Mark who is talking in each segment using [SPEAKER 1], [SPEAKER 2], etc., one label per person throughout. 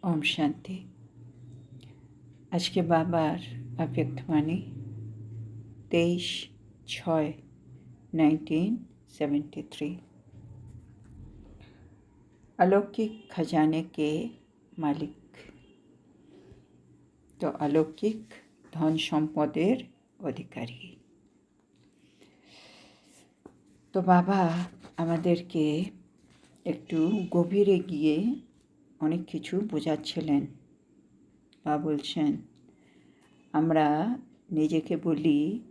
[SPEAKER 1] ओम शांति। आज के बाबार अव्यक्तवाणी 23/6/1973। अलौकिक खजाने के मालिक। तो अलौकिक धन सम्पदेर अधिकारी। तो बाबा आमादेरके एकटू गभीरे गिये অনেক কিছু বোঝাচ্ছিলেন বা বলছেন, আমরা নিজেকে বলি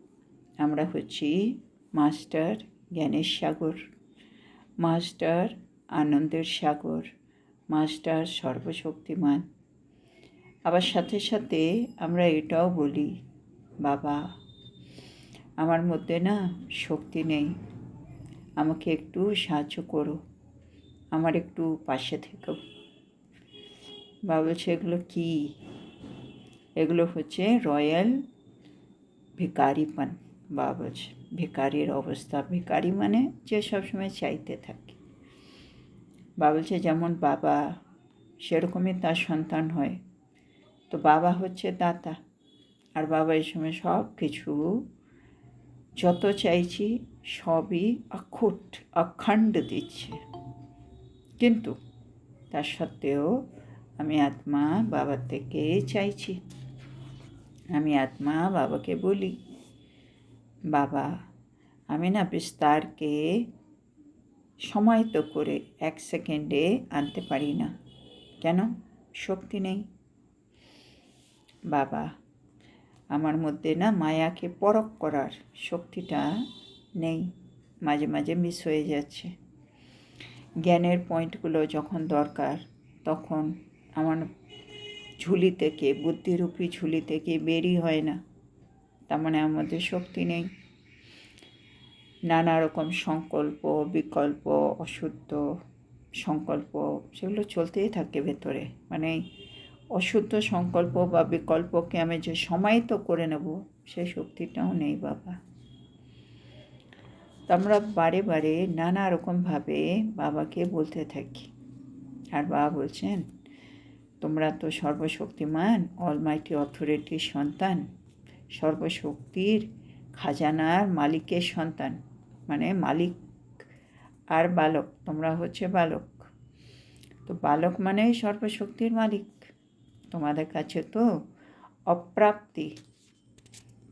[SPEAKER 1] আমরা হচ্ছি মাস্টার জ্ঞানের সাগর, মাস্টার আনন্দের সাগর, মাস্টার সর্বশক্তিমান। আবার সাথে সাথে আমরা এটাও বলি, বাবা আমার মধ্যে না শক্তি নেই, আমাকে একটু সাহায্য করো, আমার একটু পাশে থেকো। বাবা বলছে এগুলো কি? এগুলো হচ্ছে রয়্যাল ভিকারিপন। বাবা বলছে ভিকারির অবস্থা। ভিকারি মানে যে সবসময় চাইতে থাকে। বাবা বলছে যেমন বাবা সেরকমই তার সন্তান হয়। তো বাবা হচ্ছে দাতা, আর বাবা এই সময় সব কিছু যত চাইছি সবই অখণ্ড দিচ্ছে। কিন্তু তার সত্ত্বেও আমি আত্মা বাবার থেকে চাইছি। আমি আত্মা বাবাকে বলি, বাবা আমি না বিস্তারকে সমাহিত করে 1 সেকেন্ডে আনতে পারি না। কেন? শক্তি নেই। বাবা আমার মধ্যে না মায়াকে পরখ করার শক্তিটা নেই, মাঝে মাঝে মিস হয়ে যাচ্ছে। জ্ঞানের পয়েন্টগুলো যখন দরকার তখন আমার ঝুলি থেকে, বুদ্ধিরূপী ঝুলি থেকে বেরই হয় না। তার মানে আমার মধ্যে শক্তি নেই। নানা রকম সংকল্প, বিকল্প, অশুদ্ধ সংকল্প সেগুলো চলতেই থাকে ভেতরে। মানে অশুদ্ধ সংকল্প বা বিকল্পকে আমি যে সমাহিত করে নেব সেই শক্তিটাও নেই বাবা। তো আমরা বারে বারে নানা রকমভাবে বাবাকে বলতে থাকি। আর বাবা বলছেন তোমরা তো সর্বশক্তিমান অলমাইটি অথরিটির সন্তান, সর্বশক্তির খাজানার মালিকের সন্তান। মানে মালিক আর বালক, তোমরা হচ্ছে বালক। তো বালক মানেই সর্বশক্তির মালিক। তোমাদের কাছে তো অপ্রাপ্তি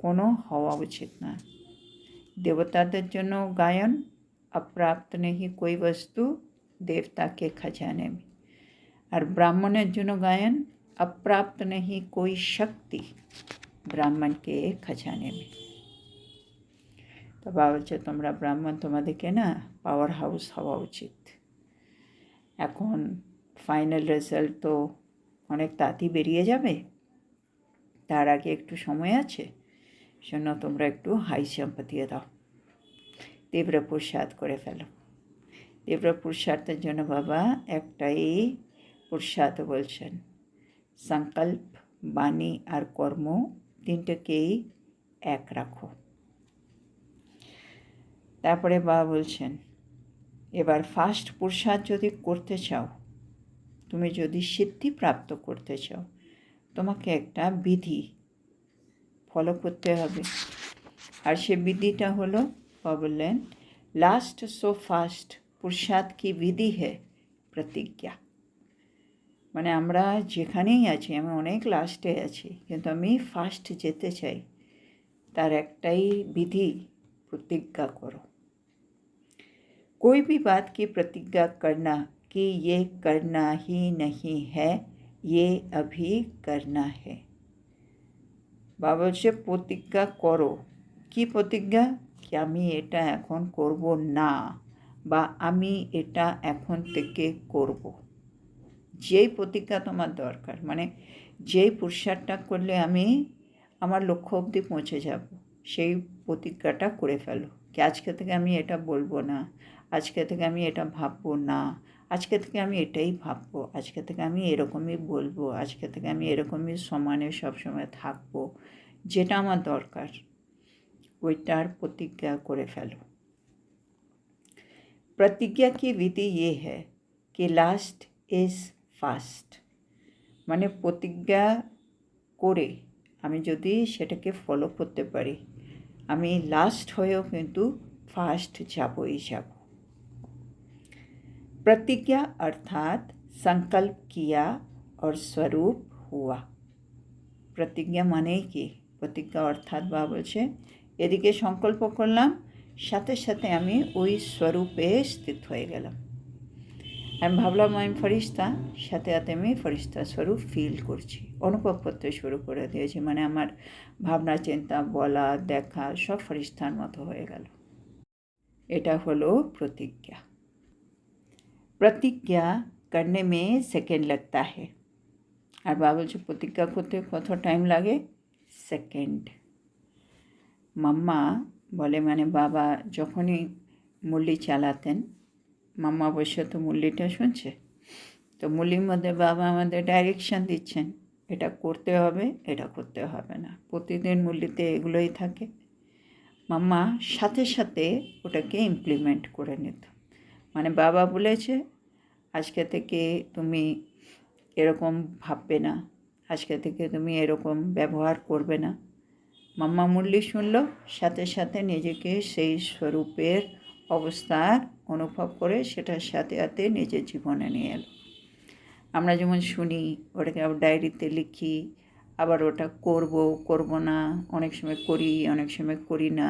[SPEAKER 1] কোনো হওয়া উচিত না। দেবতাদের জন্য গায়ন, অপ্রাপ্ত নেহি কোই বস্তু দেবতা কে খাজানে में। আর ব্রাহ্মণের জন্য গায়ন, অপ্রাপ্ত নেহি কোই শক্তি ব্রাহ্মণ কে খাজানে में। তো বাবা বলছে তোমরা ব্রাহ্মণ, তোমাদেরকে না পাওয়ার হাউস হওয়া উচিত। এখন ফাইনাল রেজাল্ট তো অনেক তাড়াতাড়ি বেরিয়ে যাবে, তার আগে একটু সময় আছে। জন্য তোমরা একটু হাই জাম্প দিয়ে দাও, তীব্র পুরুষার্থ করে ফেলো। তীব্র পুরুষার্থের জন্য বাবা একটাই পুরুষার্থ বলছেন, সংকল্প, বাণী আর কর্ম তিনটেকেই এক রাখো। তারপরে বাবা বলছেন এবার ফার্স্ট পুরুষার্থ যদি করতে চাও, তুমি যদি সিদ্ধি প্রাপ্ত করতে চাও, তোমাকে একটা বিধি ফলো করতে হবে। আর সে বিধিটা হলো, বাবা বললেন লাস্ট সো ফার্স্ট পুরুষার্থ কি বিধি হে প্রতিজ্ঞা। মানে আমরা যেখানেই আছি, আমি অনেক লাস্টে আছি কিন্তু আমি ফার্স্ট যেতে চাই, তার একটাই বিধি, प्रतिज्ञा करो। कोई भी बात की प्रतिज्ञा करना कि ये करना ही नहीं है, ये अभी करना है। बाबा से प्रतिज्ञा करो। कि प्रतिज्ञा? कि आमी एटा एखन करब ना, बा आमी एटा एखन थेके करब। जेई प्रतिज्ञा तोमार दरकार, माने जेई पुरुषार्थटा करले आमी आमार लक्ष्य अब्दि पौঁছে যাব, সেই প্রতিজ্ঞাটা করে ফেলো। কি আজকে থেকে আমি এটা বলবো না, আজকে থেকে আমি এটা ভাববো না, আজকে থেকে আমি এটাই ভাববো, আজকে থেকে আমি এরকমই বলবো, আজকে থেকে আমি এরকমই সমানে সবসময় থাকবো। যেটা আমার দরকার ওইটার প্রতিজ্ঞা করে ফেলো। प्रतिज्ञा की विधि ये है कि लास्ट इज फास्ट। মানে প্রতিজ্ঞা করে আমি যদি সেটাকে ফলো করতে পারি, আমি লাস্ট হয়েও কিন্তু ফার্স্ট যাবই যাব। प्रतिज्ञा अर्थात संकल्प किया और स्वरूप हुआ। प्रतिज्ञा माने কি? প্রতিজ্ঞা অর্থাৎ বা বলছে এদিকে সংকল্প করলাম, সাথে সাথে আমি ওই স্বরূপে স্থিত হয়ে গেলাম। আমি ভাবলাম আমি ফরিস্তা, সাথে সাথে আমি ফরিস্তা স্বরূপ ফিল করছি, অনুভব করতে শুরু করে দিয়েছি। মানে আমার ভাবনা চিন্তা বলা দেখা সব ফরিস্তার মতো হয়ে গেল। এটা হলো প্রতিজ্ঞা। प्रतिज्ञा करने में सेकेंड लगता है। আর বাবা বলছে প্রতিজ্ঞা করতে কত টাইম লাগে? সেকেন্ড। মাম্মা বলে, মানে বাবা যখনই মুরলি চালাতেন, মাম্মা অবশ্য তো মুরলিটা শুনছে, তো মুরলির মধ্যে বাবা আমাদের ডাইরেকশান দিচ্ছেন, এটা করতে হবে, এটা করতে হবে না। প্রতিদিন মুরলিতে এগুলোই থাকে। মাম্মা সাথে সাথে ওটাকে ইমপ্লিমেন্ট করে নিত। মানে বাবা বলেছে আজকে থেকে তুমি এরকম ভাববে না, আজকে থেকে তুমি এরকম ব্যবহার করবে না। মাম্মা মুরলি শুনল, সাথে সাথে নিজেকে সেই স্বরূপের অবস্থার অনুভব করে সেটার সাথে সাথে নিজের জীবনে নিয়ে এলো। আমরা যেমন শুনি, ওটাকে আবার ডায়েরিতে লিখি, আবার ওটা করব না, অনেক সময় করি, অনেক সময় করি না।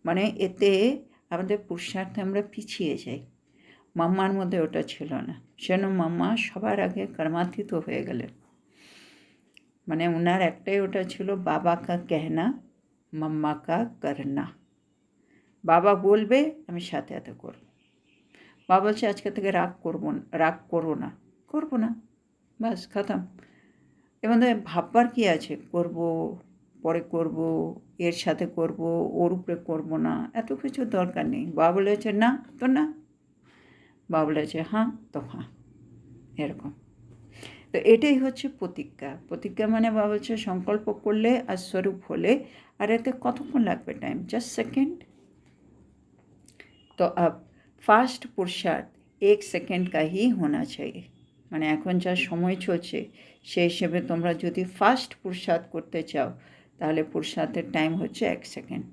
[SPEAKER 1] মানে এতে আমাদের পুরুষার্থে আমরা পিছিয়ে যাই। মাম্মার মধ্যে ওটা ছিল না, সেজন্য মাম্মা সবার আগে কর্মাতীত হয়ে গেলেন। মানে ওনার একটাই ওটা ছিল, বাবা কা কেহনা মাম্মা কা করনা। বাবা বলবে, আমি সাথে সাথে করব। বাবা বলছে আজকে থেকে রাগ করো না, করবো না, বাস খতম। এর মধ্যে ভাববার কি আছে? করব, পরে করব, এর সাথে করব, ওর উপরে করবো না, এত কিছু দরকার নেই। বাবা বলেছে না তো না, বাবা বলেছে হ্যাঁ তো হ্যাঁ, এরকম। তো এটাই হচ্ছে প্রতিজ্ঞা। প্রতিজ্ঞা মানে বাবা বলছে সংকল্প করলে আর স্বরূপ হলে, আর এতে কতক্ষণ লাগবে টাইম? Just second. তো আব ফার্স্ট পুরুষার্থ 1 সেকেন্ড কা হি হোনা চাইয়ে। মানে এখন যা সময় চলছে সেই হিসেবে তোমরা যদি ফার্স্ট পুরুষার্থ করতে চাও, তাহলে পুরুষার্থের টাইম হচ্ছে 1 সেকেন্ড।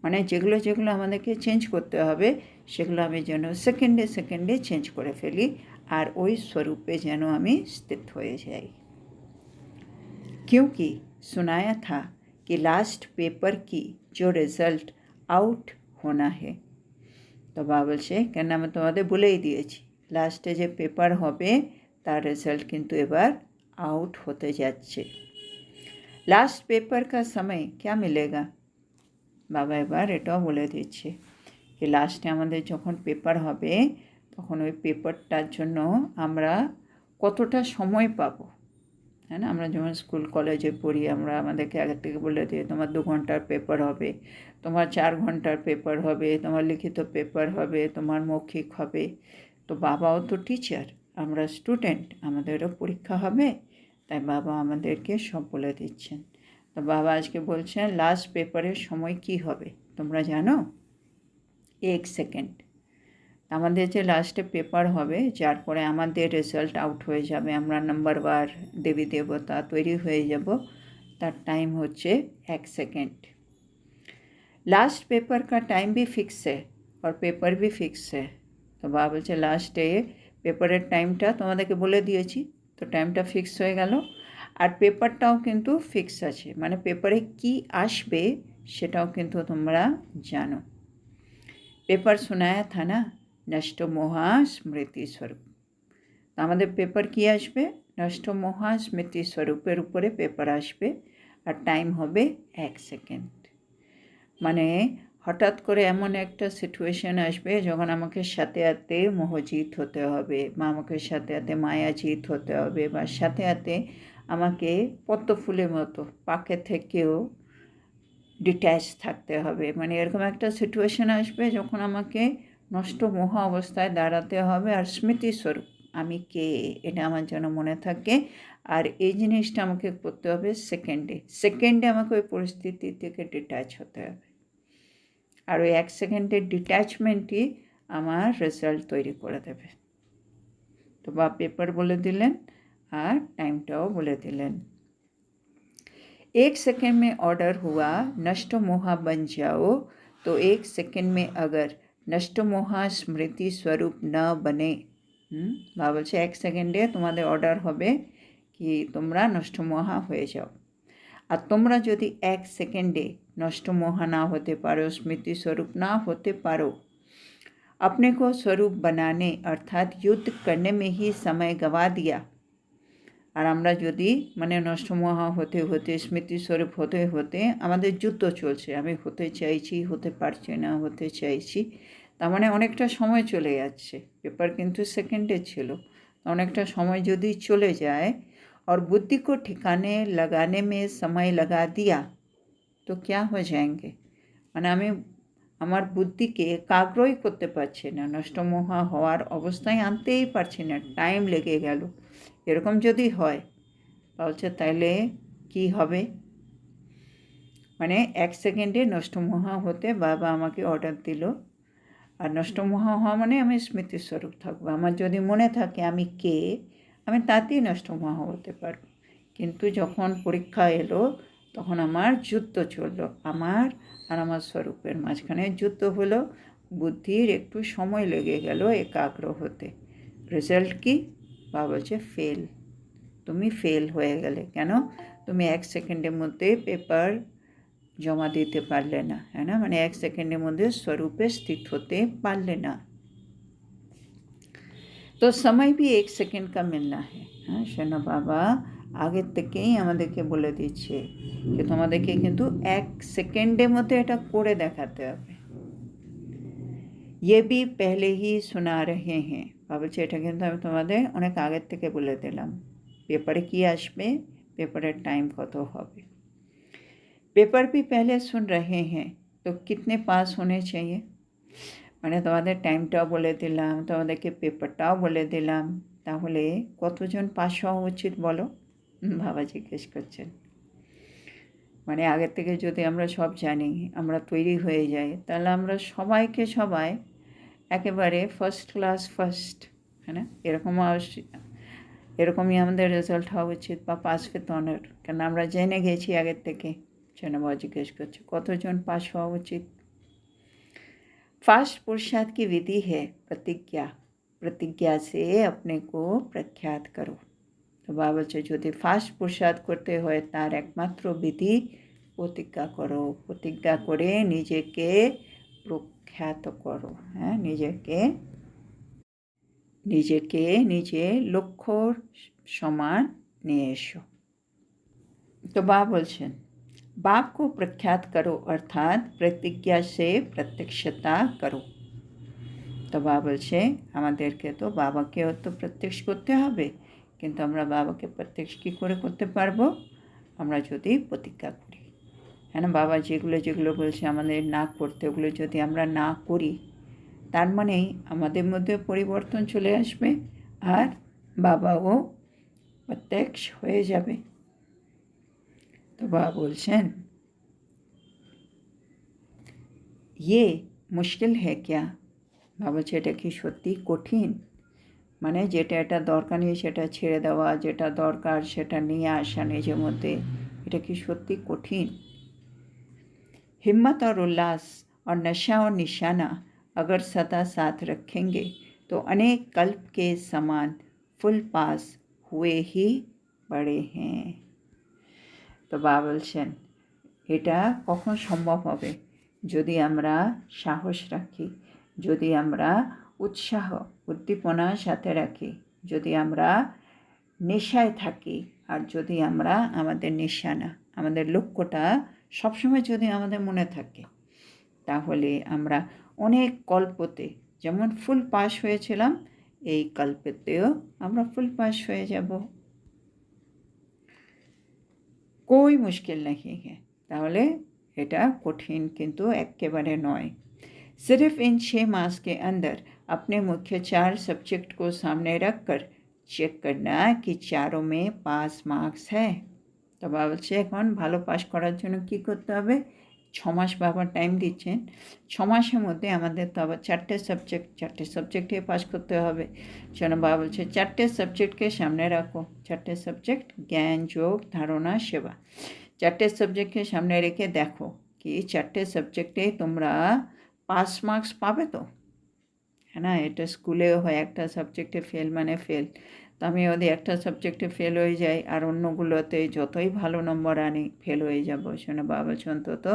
[SPEAKER 1] মানে যেগুলো যেগুলো আমাদেরকে চেঞ্জ করতে হবে সেগুলো আমি যেন সেকেন্ডে সেকেন্ডে চেঞ্জ করে ফেলি, আর ওই स्वरूपে যেন আমি স্থিত হয়ে যাই। क्योंकि सुनाया था कि लास्ट पेपर की जो रिजल्ट आउट होना है। তো বাবা বলছে কেন, আমি তোমাদের বলেই দিয়েছি লাস্টে যে পেপার হবে তার রেজাল্ট কিন্তু এবার আউট হতে যাচ্ছে। লাস্ট পেপার কা সময় क्या मिलेगा? বাবা এবার এটাও বলে দিচ্ছে যে লাস্টে আমাদের যখন পেপার হবে তখন ওই পেপারটার জন্য আমরা কতটা সময় পাবো। হ্যাঁ না, আমরা যেমন স্কুল কলেজে পড়ি, আমরা আমাদেরকে আগের থেকে বলে দিই তোমার 2 ঘন্টার পেপার হবে, তোমার 4 ঘন্টার পেপার হবে, তোমার লিখিত পেপার হবে, তোমার মৌখিক হবে। তো বাবাও তো টিচার, আমরা স্টুডেন্ট, আমাদেরও পরীক্ষা হবে, তাই বাবা আমাদেরকে সব বলে দিচ্ছেন। তো বাবা আজকে বলছেন লাস্ট পেপারের সময় কি হবে তোমরা জানো? 1 সেকেন্ড। আমাদের যে লাস্টে পেপার হবে, যার পরে আমাদের রেজাল্ট আউট হয়ে যাবে, আমরা নাম্বারওয়ার দেবী দেবতা তৈরি হয়ে যাব, তার টাইম হচ্ছে 1 সেকেন্ড। लास्ट पेपर का टाइम भी फिक्स है और पेपर भी फिक्स है। তো বাবা বলছে লাস্টে পেপারের টাইমটা তোমাদেরকে বলে দিয়েছি, তো টাইমটা ফিক্স হয়ে গেল, আর পেপারটাও কিন্তু ফিক্স আছে। মানে পেপারে কি আসবে সেটাও কিন্তু তোমরা জানো। পেপার শোনায়া থা না নষ্ট মোহা স্মৃতি স্বরূপ। আমাদের পেপার কি আসবে? নষ্ট মোহা স্মৃতি স্বরূপের উপরে পেপার আসবে, আর টাইম হবে 1 সেকেন্ড। মানে হঠাৎ করে এমন একটা সিচুয়েশান আসবে যখন আমাকে সাথে সাথে মোহজিত হতে হবে, বা আমাকে সাথে সাথে মায়াজিত হতে হবে, বা সাথে সাথে আমাকে পদ্ম ফুলের মতো পাখে থেকেও ডিট্যাচ থাকতে হবে। মানে এরকম একটা সিচুয়েশান আসবে যখন আমাকে নষ্ট মোহ অবস্থায় দাঁড়াতে হবে, আর স্মৃতিস্বরূপ আমি কে এটা আমার যেন মনে থাকে। আর এই জিনিসটা আমাকে করতে হবে সেকেন্ডে সেকেন্ডে, আমাকে ওই পরিস্থিতি থেকে ডিট্যাচ হতে হবে, আর ওই 1 সেকেন্ডের ডিট্যাচমেন্টই আমার রেজাল্ট তৈরি করে দেবে। তো বা পেপার বলে দিলেন, আর টাইমটাও বলে দিলেন। 1 सेकंड में ऑर्डर हुआ नष्ट मोहा बन जाओ, तो 1 सेकंड में अगर नष्ट मोहा स्मृति स्वरूप न बने, বা বলছে 1 সেকেন্ডে তোমাদের অর্ডার হবে কি তোমরা নষ্ট মহা হয়ে যাও। আর তোমরা যদি 1 সেকেন্ডে नष्ट मोहा ना होते पारो, स्मृति स्वरूप ना होते पारो, अपने को स्वरूप बनाने अर्थात युद्ध करने में ही समय गवा दिया। আর আমরা যদি মানে নষ্ট মহা হতে হতে স্মৃতি স্বরূপ হতে হতে আমাদের যুদ্ধ চলছে, আমি হতে চাইছি, হতে পারছি না, হতে চাইছি, তার মানে অনেকটা সময় চলে যাচ্ছে। পেপার কিন্তু সেকেন্ডে ছিল, অনেকটা সময় যদি চলে যায় और बुद्धि को ठिकाने लगाने में समय लगा दिया तो क्या हो जाएंगे, মানে আমি আমার বুদ্ধিকে একাগ্রই করতে পারছি না, নষ্টমোহা হওয়ার অবস্থায় আনতেই পারছি না, টাইম লেগে গেল, এরকম যদি হয় বলছে তাহলে কি হবে। মানে 1 সেকেন্ডে নষ্টমোহা হতে বাবা আমাকে অর্ডার দিল, আর নষ্টমোহা হওয়া মানে আমি স্মৃতিস্বরূপ থাকবো, আমার যদি মনে থাকে আমি কে, আমি তাতেই নষ্টমোহা হতে পারবো। কিন্তু যখন পরীক্ষা এলো তখন আমার যুদ্ধ চললো, আমার আর আমার স্বরূপের মাঝখানে যুদ্ধ হলো, বুদ্ধির একটু সময় লেগে গেল একাগ্র হতে। রেজাল্ট কি? বাবা বলছে ফেল, তুমি ফেল হয়ে গেলে। কেন? তুমি 1 সেকেন্ডের মধ্যে পেপার জমা দিতে পারলে না, হ্যাঁ না, মানে 1 সেকেন্ডের মধ্যে স্বরূপে স্থিত হতে পারলে না। তো সময় भी 1 সেকেন্ড का मिलना है। হ্যাঁ, শোনো বাবা আগের থেকেই আমাদেরকে বলে দিচ্ছে যে তোমাদেরকে কিন্তু 1 সেকেন্ডের মধ্যে এটা করে দেখাতে হবে। ये भी पहले ही सुना रहे हैं। ভাবছি এটা কিন্তু আমি তোমাদের অনেক আগের থেকে বলে দিলাম। পেপারে কি আসবে, পেপারের টাইম কত হবে। पेपर भी पहले सुन रहे हैं, तो कितने पास होने चाहिए, মানে তোমাদের টাইমটাও বলে দিলাম, তোমাদেরকে পেপারটাও বলে দিলাম, তাহলে কতজন পাস হওয়া উচিত বলো? বাবা জিজ্ঞেস করছেন। মানে আগের থেকে যদি আমরা সব জানি, আমরা তৈরি হয়ে যাই, তাহলে আমরা সবাইকে সবাই একেবারে ফার্স্ট ক্লাস ফার্স্ট, হ্যাঁ না, এরকমই আমাদের রেজাল্ট হওয়া উচিত, বা পাস উইথ অনার। কেন আমরা জেনে গেছি আগের থেকে। বাবা জিজ্ঞেস করছে কতজন পাস হওয়া উচিত। फास्ट पुरुषार्थ की विधि है प्रतिज्ञा, प्रतिज्ञा से अपने को प्रख्यात करो। तो बाबा বলছে যদি ফাস্ট পুরুষার্থ করতে হয় তার একমাত্র বিধি প্রতিজ্ঞা করো, প্রতিজ্ঞা করে নিজেকে প্রখ্যাত করো। হ্যাঁ, নিজেকে নিজে লক্ষ্যর সমান নিয়ে এসো। তো বাবা বলছেন बाप को प्रख्यात करो अर्थात प्रतिज्ञा से प्रत्यक्षता करो। তো বাবা বলছে আমাদেরকে তো বাবাকেও তো প্রত্যক্ষ করতে হবে, কিন্তু আমরা বাবাকে প্রত্যক্ষ কী করে করতে পারবো? আমরা যদি প্রতিজ্ঞা করি, হ্যাঁ না, বাবা যেগুলো যেগুলো বলছে আমাদের না করতে, ওগুলো যদি আমরা না করি, তার মানেই আমাদের মধ্যে পরিবর্তন চলে আসবে আর বাবাও প্রত্যক্ষ হয়ে যাবে। তো বাবা বলছেন ये मुश्किल है क्या, বাবা বলছে এটা কি সত্যি কঠিন, মানে যেটা এটা দরকার নেই সেটা ছেড়ে দেওয়া, যেটা দরকার সেটা নিয়ে আসা নিজের মধ্যে, এটা কি সত্যি কঠিন। हिम्मत और उल्लास और नशा और निशाना अगर सदा साथ रखेंगे तो अनेक कल्प के समान फुल पास हुए ही बड़े हैं। তো বাবা বলছেন এটা কখন সম্ভব হবে, যদি আমরা সাহস রাখি, যদি আমরা উৎসাহ উদ্দীপনার সাথে রাখি, যদি আমরা নেশায় থাকি, আর যদি আমরা আমাদের নিশানা, আমাদের লক্ষ্যটা সবসময় যদি আমাদের মনে থাকে, তাহলে আমরা অনেক কল্পতে যেমন ফুল পাস হয়েছিলাম, এই কল্পেতেও আমরা ফুল পাস হয়ে যাব। कोई मुश्किल नहीं है, তাহলে এটা কঠিন কিন্তু একেবারে নয়। सिर्फ इन 6 मास के अंदर अपने मुख्य 4 सब्जेक्ट को सामने रखकर चेक करना कि चारों में पास मार्क्स है। তো বাবা বলছে এখন ভালো পাস করার জন্য কী করতে হবে? 6 মাস বাবা টাইম দিচ্ছেন। 6 মাসের মধ্যে আমাদের তো আবার 4টে সাবজেক্টে পাস করতে হবে। সেজন্য বাবা বলছে 4টে সাবজেক্টকে সামনে রাখো। 4টে সাবজেক্ট জ্ঞান, যোগ, ধারণা, সেবা। 4টে সাবজেক্টকে সামনে রেখে দেখো কি 4টে সাবজেক্টে তোমরা পাস মার্কস পাবে তো, হ্যাঁ না? এটা স্কুলেও হয়, একটা সাবজেক্টে ফেল মানে ফেল। তো আমি যদি একটা সাবজেক্টে ফেল হয়ে যাই আর অন্যগুলোতে যতই ভালো নম্বর আনি ফেল হয়ে যাবো। সেজন্য বাবা বলছে অন্তত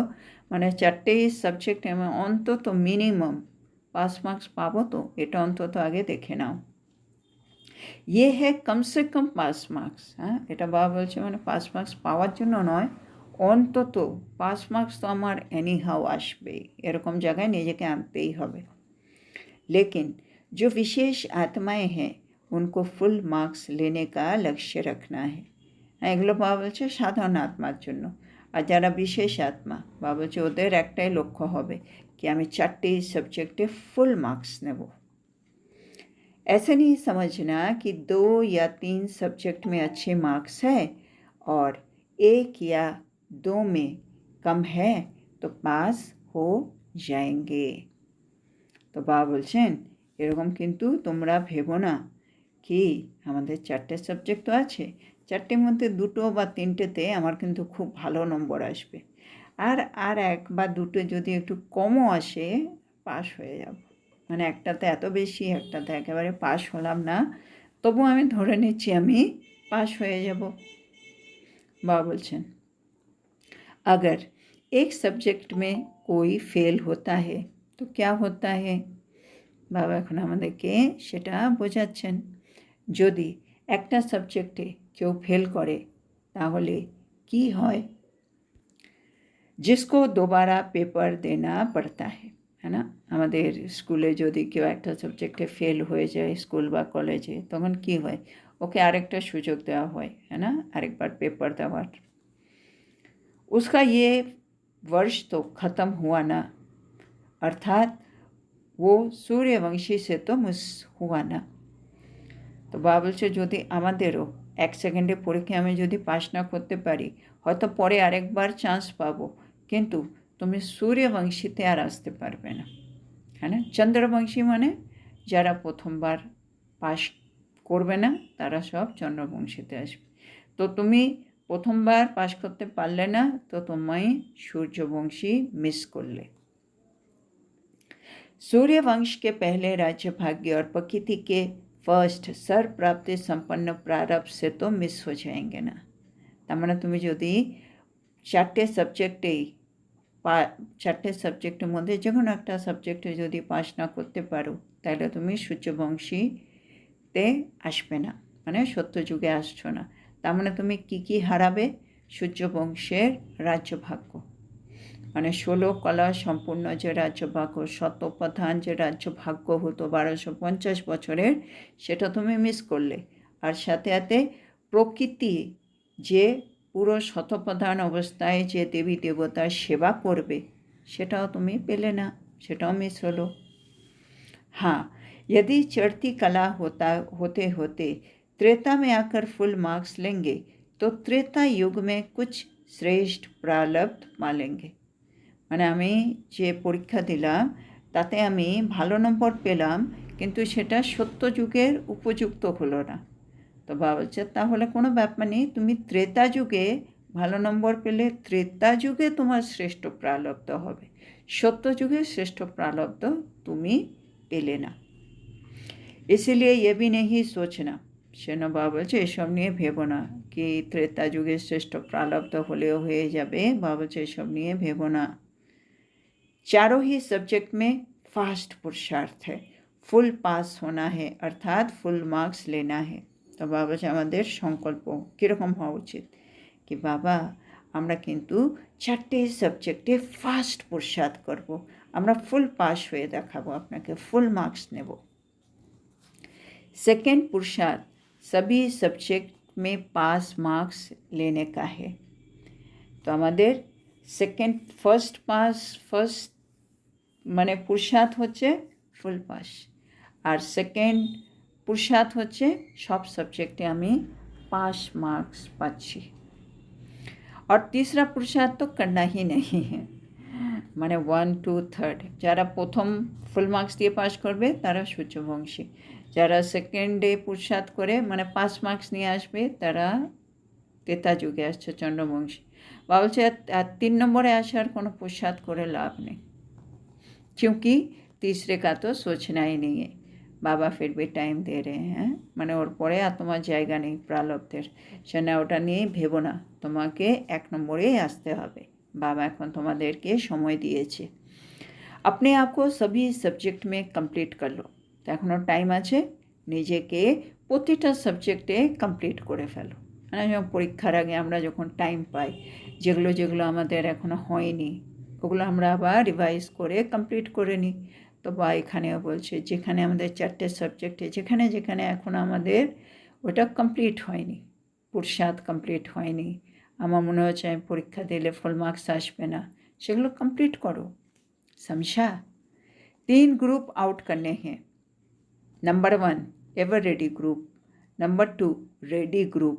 [SPEAKER 1] মানে 4টেই সাবজেক্টে আমি অন্তত মিনিমাম পাস মার্কস পাবো তো, এটা অন্তত আগে দেখে নাও। ইয়ে হ্যাঁ কমসে কম পাস মার্কস। হ্যাঁ, এটা বাবা বলছে মানে পাস মার্কস পাওয়ার জন্য নয়, অন্তত পাস মার্কস তো আমার এনিহাও আসবেই, এরকম জায়গায় নিজেকে আনতেই হবে। लेकिन जो विशेष आत्माएं हैं उनको फुल मार्क्स लेने का लक्ष्य रखना है। হ্যাঁ, এগুলো বাবা বলছে সাধারণ আত্মার জন্য। আর যারা বিশেষ আত্মা বাবা বলছে ওদের একটাই লক্ষ্য হবে कि আমি 4टे सब्जेक्टे फुल मार्क्स নেব। ऐसे नहीं समझना कि 2 या 3 सब्जेक्ट में अच्छे मार्क्स है और 1 या 2 में कम है तो पास हो जाएंगे। তো বাবা বলছেন এরকম কিন্তু তোমরা ভেবো না কি আমাদের 4টে সাবজেক্ট তো আছে, 4টের মধ্যে 2টো বা 3টেতে আমার কিন্তু খুব ভালো নম্বর আসবে, আর 1 বা 2টো যদি একটু কমও আসে পাস হয়ে যাব। মানে একটাতে এত বেশি, একটাতে একেবারে পাস হলাম না, তবু আমি ধরে নিচ্ছি আমি পাস হয়ে যাব। বাবা বলছেন अगर एक सब्जेक्ट में कोई फेल होता है तो क्या होता है। বাবা এখন আমাদেরকে সেটা বোঝাচ্ছেন। যদি একটা সাবজেক্টে কেউ ফেল করে তাহলে কি হয়। जिसको दोबारा पेपर देना पड़ता है, है ना? আমাদের স্কুলে যদি কেউ একটা সাবজেক্টে ফেল হয়ে যায় স্কুল বা কলেজে, তখন কি হয়, ওকে আরেকটা সুযোগ দেওয়া হয়, है ना, আরেকবার পেপার দেওয়ার। उसका ये वर्ष तो ख़त्म हुआ ना, अर्थात वो सूर्यवंशी से तो मिस हुआ ना। তো বাবা বলছে যদি আমাদেরও 1 সেকেন্ডে পরীক্ষা আমি যদি পাস না করতে পারি, হয়তো পরে আরেকবার চান্স পাবো, কিন্তু তুমি সূর্যবংশীতে আর আসতে পারবে না, হ্যাঁ না? চন্দ্রবংশী মানে যারা প্রথমবার পাস করবে না তারা সব চন্দ্রবংশীতে আসবে। তো তুমি প্রথমবার পাস করতে পারলে না, তো তুমি सूर्यवंशी मिस করলে। सूर्यवंश के पहले राज्य भाग्य और प्रकृति के फर्स्ट सर प्राप्ति संपन्न प्रारब्ध से तो मिस हो जाएंगे ना। তার মানে তুমি যদি 4টে সাবজেক্টের মধ্যে যে কোনো একটা সাবজেক্টে যদি পাস না করতে পারো তাহলে তুমি সূর্যবংশীতে আসবে না, মানে সত্যযুগে আসছো না। তার মানে তুমি কী হারাবে, সূর্যবংশের রাজ্যভাগ্য, মানে 16 কলা সম্পূর্ণ যে রাজ্যভাগ্য, শতপ্রধান যে রাজ্যভাগ্য হতো 1250 বছরের, সেটা তুমি মিস করলে। আর সাথে সাথে প্রকৃতি যে পুরো শতপ্রধান অবস্থায় যে দেবী দেবতার সেবা করবে সেটাও তুমি পেলে না, সেটাও মিস হলো। हाँ, यदि चढ़ती कला होते होते त्रेता में आकर फुल मार्क्स लेंगे तो त्रेता युग में कुछ श्रेष्ठ प्रारब्ध पालेंगे। মানে আমি যে পরীক্ষা দিলাম তাতে আমি ভালো নম্বর পেলাম, কিন্তু সেটা সত্য যুগের উপযুক্ত হলো না। তো বাবা বলছে তাহলে কোনো ব্যাপার নেই, তুমি ত্রেতা যুগে ভালো নম্বর পেলে ত্রেতা যুগে তোমার শ্রেষ্ঠ প্রারব্ধ হবে, সত্য যুগে শ্রেষ্ঠ প্রারব্ধ তুমি পেলে না। इसीलिए ये भी नहीं सोचना, সেন বাবা বলছে এসব নিয়ে ভেবো না কি ত্রেতা যুগে শ্রেষ্ঠ প্রারব্ধ হলেও হয়ে যাবে। বাবা বলছে এসব নিয়ে ভেবো না। चारों ही सब्जेक्ट में फास्ट पुरुषार्थ है, फुल पास होना है, अर्थात फुल मार्क्स लेना है। তো বাবা বলছে আমাদের সংকল্প কীরকম হওয়া উচিত কি বাবা আমরা কিন্তু 4টে সাবজেক্টে ফাস্ট পুরুষার্থ করব, আমরা ফুল পাস হয়ে দেখাবো, আপনাকে ফুল মার্কস নেব। सेकेंड पुरुषार्थ सभी सब्जेक्ट में पास मार्क्स लेने का है। तो আমাদের ফার্স্ট মানে পুরুষার্থ হচ্ছে ফুল পাস, আর সেকেন্ড পুরুষার্থ হচ্ছে সব সাবজেক্টে আমি पास मार्क्स पाচ্ছি। और तीसरा पुरुषार्थ तो करना ही नहीं है, মানে 1, 2, 3 যারা প্রথম ফুল মার্কস দিয়ে পাস করবে তারা সূর্যবংশী, যারা সেকেন্ডে পুরুষার্থ করে মানে 5 মার্কস নিয়ে আসবে তারা त्रेता যুগে আসছে চন্দ্রবংশী। বা বলছে আর 3 নম্বরে আসার কোনো पुरुषार्थ করে लाभ नहीं, क्योंकि तीसरे का तो सोचना ही नहीं है। बाबा फिर भी टाइम दे रहे हैं, মানে ওর পরে আর তোমার জায়গা নেই প্রালব্ধের, সেনা ওটা নিয়ে ভেবো না, তোমাকে 1 নম্বরেই আসতে হবে। बाबा এখন তোমাদেরকে সময় দিয়েছে, अपने आप को सभी सब्जेक्ट में कंप्लीट कर लो। তো এখনও টাইম আছে, নিজেকে প্রতিটা সাবজেক্টে কমপ্লিট করে ফেলো। মানে যখন পরীক্ষার আগে আমরা যখন টাইম পাই, যেগুলো যেগুলো আমাদের এখনও হয়নি ওগুলো আমরা আবার রিভাইজ করে কমপ্লিট করে নিই। তো বা এখানেও বলছে যেখানে আমাদের 4টে সাবজেক্টে যেখানে যেখানে এখন আমাদের ওটা কমপ্লিট হয়নি, পুরুষার্থ কমপ্লিট হয়নি, আমার মনে হচ্ছে আমি পরীক্ষা দিলে ফুল মার্কস আসবে না, সেগুলো কমপ্লিট করো। समझा? 3 ग्रुप आउट करने हैं। Number 1 ever ready group, number 2 ready group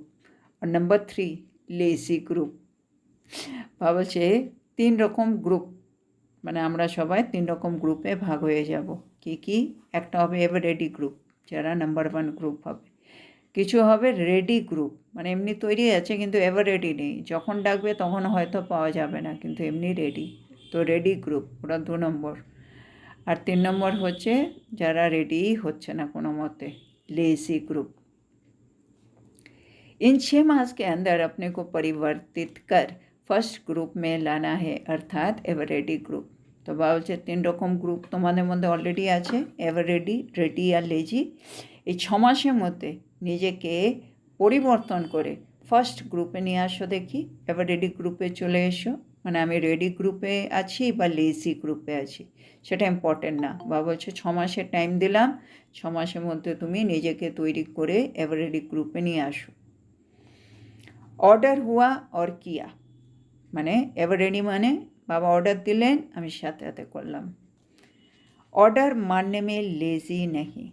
[SPEAKER 1] और नंबर 3 लेजी ग्रुप। ভাবছে 3 রকম গ্রুপ, মানে আমরা সবাই 3 রকম গ্রুপে ভাগ হয়ে যাব। কি কি? একটা হবে এভার রেডি গ্রুপ, যারা নাম্বার 1 গ্রুপ হবে। কিছু হবে রেডি গ্রুপ, মানে এমনি তৈরি আছে কিন্তু এভার রেডি নেই, যখন ডাকবে তখন হয়তো পাওয়া যাবে না কিন্তু এমনি রেডি। তো রেডি গ্রুপ ওরা 2 নম্বর। আর 3 নম্বর হচ্ছে যারা রেডি হচ্ছে না কোনো মতে, लेजी ग्रुप। इन 6 मास के अंदर अपने को परिवर्तित कर फर्स्ट ग्रुप में लाना है, अर्थात एवर रेडी ग्रुप। तो बाबा বলছে 3 রকম গ্রুপ তোমাদের মধ্যে অলরেডি আছে, এভার রেডি, রেডি আর লেজি। এই 6 মাসের মধ্যে নিজেকে পরিবর্তন করে ফার্স্ট গ্রুপে নিয়ে আসো দেখি, এভার রেডি গ্রুপে চলে এসো। মানে আমি রেডি গ্রুপে আছি বা লেজি গ্রুপে আছি সেটা ইম্পর্টেন্ট না। বাবা বলছে 6 মাসের টাইম দিলাম, 6 মাসের মধ্যে তুমি নিজেকে তৈরি করে এভার রেডি গ্রুপে নিয়ে আসো। অর্ডার হুয়া और किया, মানে এভার রেডি মানে বাবা অর্ডার দিলেন আমি সাথে সাথে করলাম। অর্ডার মাননে মে লেজি নেই,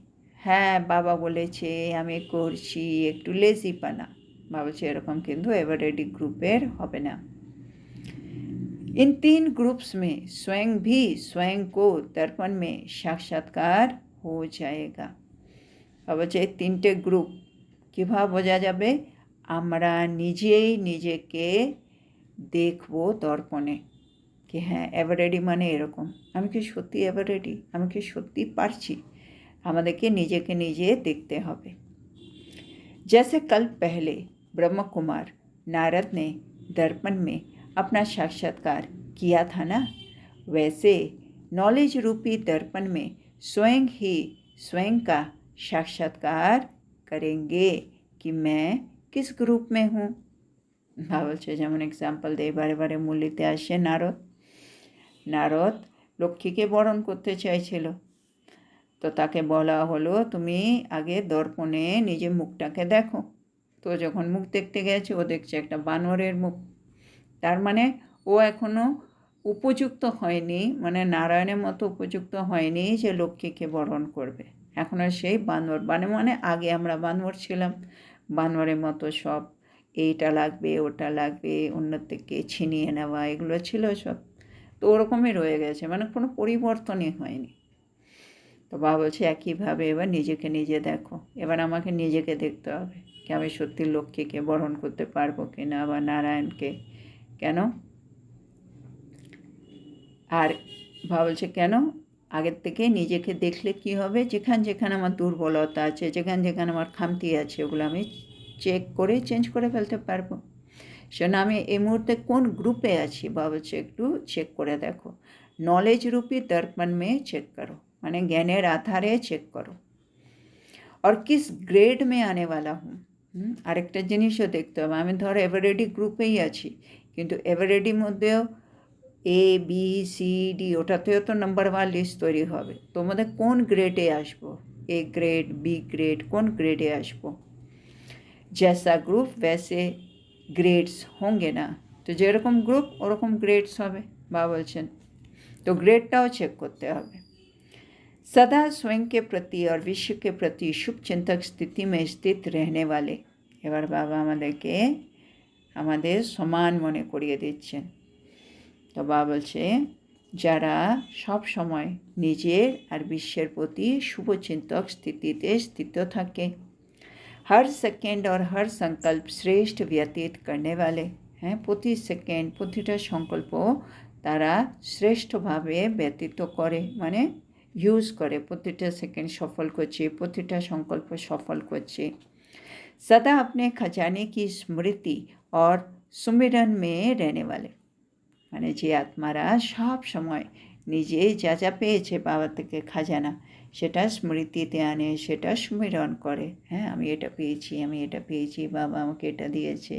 [SPEAKER 1] হ্যাঁ বাবা বলেছে আমি করছি, একটু লেজি পানা। বাবা বলছে এরকম কিন্তু এভার রেডি গ্রুপের হবে না। इन 3 ग्रुप्स में स्वयं भी स्वयं को दर्पण में साक्षात्कार हो जाएगा। বাবা বলছে এই 3টে গ্রুপ কীভাবে বোঝা যাবে? আমরা নিজেই নিজেকে দেখবো দর্পণে, कि হ্যাঁ এভার রেডি মানে এরকম, আমি কি সত্যি এভার রেডি, আমি কি সত্যি পারছি। আমাদেরকে নিজেকে নিজে দেখতে হবে। जैसे कल पहले ब्रह्म कुमार नारद ने दर्पण में अपना साक्षात्कार किया था ना, वैसे नॉलेज रूपी दर्पण में स्वयं ही स्वयं का साक्षात्कार करेंगे कि मैं किस ग्रुप में हूँ। বলছে যেমন এক্সাম্পল দিয়ে বারে বারে মুরলিতে আসে নারদ লক্ষ্মীকে বরণ করতে চাইছিল, তো তাকে বলা হলো তুমি আগে দর্পণে নিজের মুখটাকে দেখো। তো যখন মুখ দেখতে গেছে ও দেখছে একটা বানরের মুখ, তার মানে ও এখনও উপযুক্ত হয়নি, মানে নারায়ণের মতো উপযুক্ত হয়নি যে লক্ষ্মীকে বরণ করবে। এখনও সেই বানর, মানে আগে আমরা বানর ছিলাম, বানরের মতো সব এইটা লাগবে ওটা লাগবে অন্য থেকে ছিনিয়ে নেওয়া এগুলো ছিল সব, তো ওরকমই রয়ে গেছে, মানে কোনো পরিবর্তনই হয়নি। তো বাবা বলছে একইভাবে এবার নিজেকে নিজে দেখো, এবার আমাকে নিজেকে দেখতে হবে কি আমি সত্যি লক্ষ্মীকে বরণ করতে পারবো কি না বা নারায়ণকে। কেন? আর বাবা বলছে কেন? আগের থেকে নিজেকে দেখলে কি হবে, যেখানে যেখানে আমার দুর্বলতা আছে, যেখানে যেখানে আমার খামতি আছে ওগুলো আমি চেক করে চেঞ্জ করে ফেলতে পারবো। সেজন্য আমি এই মুহূর্তে কোন গ্রুপে আছি বাবা বলছে একটু চেক করে দেখো। নলেজ রূপী দর্পণ মে চেক করো, মানে জ্ঞানের আধারে চেক করো। और किस ग्रेड में आने वाला हूँ, আরেকটা জিনিসও দেখতে হবে। আমি ধরো এভার রেডি গ্রুপেই আছি, কিন্তু এভার রেডির মধ্যেও এ বি সি ডি ওটাতেও তো নাম্বার 1 লিস্ট তৈরি হবে, তোমাদের কোন গ্রেডে আসবো, এ গ্রেড বি গ্রেড কোন গ্রেডে আসবো। जैसा ग्रुप वैसे ग्रेड्स होंगे ना, তো যেরকম গ্রুপ ওরকম গ্রেডস হবে বাবা বলছেন, তো গ্রেডটাও চেক করতে হবে। सदा स्वयं के प्रति और विश्व के प्रति शुभ चिंतक स्थिति में स्थित रहने वाले, এবার বাবা আমাদেরকে আমাদের সমান মনে করিয়ে দিচ্ছেন। তো বাবা বলছে যারা সব সময় নিজের আর বিশ্বের প্রতি শুভচিন্তক স্থিতিতে স্থিত থাকে, हर सेकेंड और हर संकल्प श्रेष्ठ व्यतीत करने वाले हैं। প্রতি সেকেন্ড প্রতিটা সংকল্প তারা শ্রেষ্ঠভাবে ব্যতীত করে, মানে ইউজ করে, প্রতিটা সেকেন্ড সফল করছে, প্রতিটা সংকল্প সফল করছে। सदा अपने खजाने की स्मृति और सुमिरन में रहने वाले, মানে যে আত্মারা সব সময় নিজে যা যা পেয়েছে বাবা থেকে খাজানা সেটা স্মৃতিতে আনে, সেটা সুমিরন করে। হ্যাঁ, আমি এটা পেয়েছি, বাবা আমাকে এটা দিয়েছে,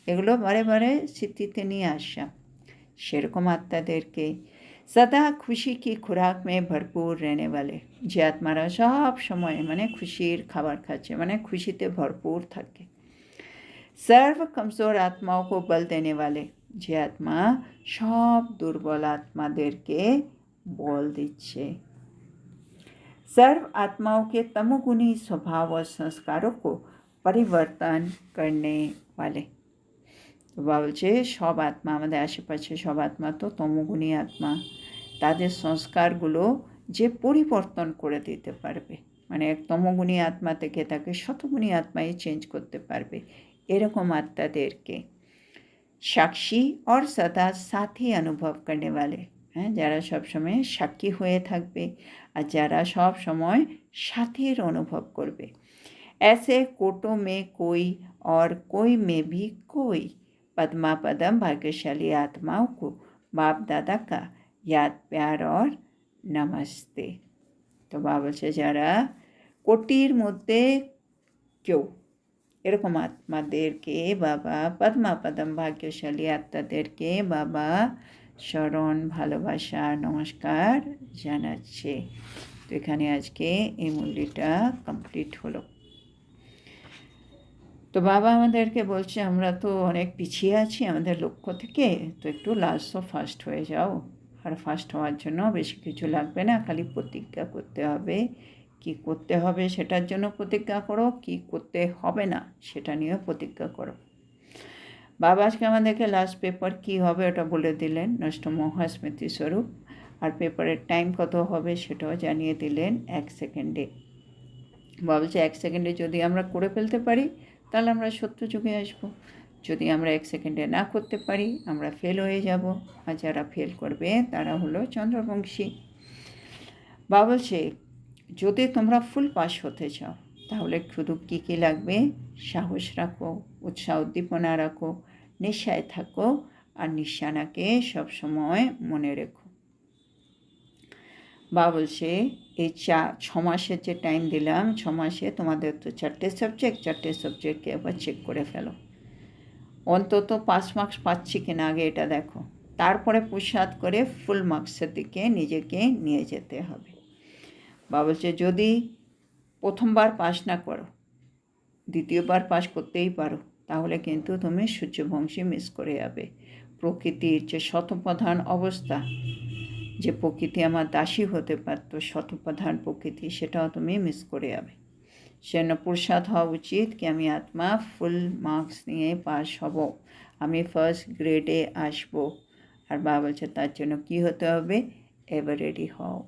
[SPEAKER 1] এগুলো বারে বারে স্মৃতিতে নিয়ে আসা, সেরকম আত্মাদেরকে সদা খুশি কি খোরাক মে ভরপুর रहने वाले, যে আত্মারা সব সময় মানে খুশির খাবার খাচ্ছে, মানে খুশিতে ভরপুর থাকে। सर्व कमज़ोर आत्माओं को बल देने वाले, যে আত্মা সব দুর্বল আত্মাদেরকে বল দিচ্ছে। सर्व आत्माओं के तमोगुणी स्वभाव और संस्कारों को परिवर्तन करने वाले, বলছে সব আত্মা, আমাদের আশেপাশে সব আত্মা তো তমোগুণী আত্মা, তাদের সংস্কারগুলো যে পরিবর্তন করে দিতে পারবে, মানে এক তমোগুণী আত্মা থেকে তাকে শতগুণী আত্মায় চেঞ্জ করতে পারবে, এরকম আত্মাদেরকে সাক্ষী और सदा साथी अनुभव करने वाले, হ্যাঁ, যারা সবসময় সাক্ষী হয়ে থাকবে আর যারা সব সময় সাথীর অনুভব করবে। ऐसे कोटों में कोई और कोई में भी कोई पद्मा पदम भाग्यशाली आत्माओं को बाप दादा का याद प्यार और नमस्ते। তো বাবা বলছে যারা কোটির মধ্যে কেউ, এরকম আত্মাদেরকে বাবা পদ্মা পদম ভাগ্যশালী আত্মাদেরকে বাবা স্মরণ, ভালোবাসা, নমস্কার জানাচ্ছে। তো এখানে আজকে এই মুরলিটা কমপ্লিট হলো। তো বাবা আমাদেরকে বলছে আমরা তো অনেক পিছিয়ে আছি আমাদের লক্ষ্য থেকে, তো একটু লাস্ট ফার্স্ট হয়ে যাও। আর ফার্স্ট হওয়ার জন্য বেশি কিছু লাগবে না, খালি প্রতিজ্ঞা করতে হবে। কি করতে হবে সেটার জন্য প্রতিজ্ঞা করো, কি করতে হবে না সেটা নিয়েও প্রতিজ্ঞা করো। বাবা আজকে আমাদেরকে লাস্ট পেপার কি হবে ওটা বলে দিলেন, নষ্ট মহাস্মৃতি স্বরূপ, আর পেপারের টাইম কত হবে সেটাও জানিয়ে দিলেন 1 সেকেন্ডে। বাবা বলছে 1 সেকেন্ডে যদি আমরা করে ফেলতে পারি তাহলে আমরা সত্য যুগে আসবো, যদি আমরা 1 সেকেন্ডে না করতে পারি আমরা ফেল হয়ে যাব, আর যারা ফেল করবে তারা হলো চন্দ্রবংশী। বাবা বলছে যদি তোমরা ফুল পাস হতে চাও তাহলে শুধু কী কী লাগবে, সাহস রাখো, উৎসাহ উদ্দীপনা রাখো, নিঃসায় থাকো, আর নিঃসানাকে সবসময় মনে রেখো। বাবা বলছে এই 6 মাসের যে টাইম দিলাম, 6 মাসে তোমাদের তো 4টে সাবজেক্টকে একবার চেক করে ফেলো, অন্তত 5 মার্কস পাচ্ছি কিনা আগে এটা দেখো, তারপরে পুরুষার্থ করে ফুল মার্কসের দিকে নিজেকে নিয়ে যেতে হবে। বাবা বলছে যদি প্রথমবার পাস না করো, দ্বিতীয়বার পাস করতেই পারো, তাহলে কিন্তু তুমি সূর্যবংশী মিস করে যাবে। প্রকৃতির যে শতপ্রধান অবস্থা, যে প্রকৃতি আমার দাসী হতে পারতো, শতপ্রধান প্রকৃতি, সেটাও তুমি মিস করে যাবে। সেজন্য পুরুষার্থ হওয়া উচিত কি আমি আত্মা ফুল মার্কস নিয়ে পাস হব, আমি ফার্স্ট গ্রেডে আসবো। আর বাবা বলছে তার জন্য কী হতে হবে, এবার রেডি হও।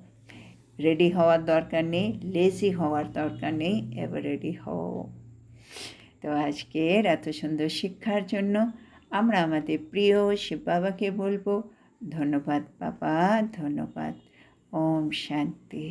[SPEAKER 1] রেডি হওয়ার দরকার নেই, লেজি হওয়ার দরকার নেই, এবার রেডি হও। তো আজকের এত সুন্দর শিক্ষার জন্য আমরা আমাদের প্রিয় শিব বাবাকে বলবো ধন্যবাদ বাবা, ধন্যবাদ। ওম শান্তি।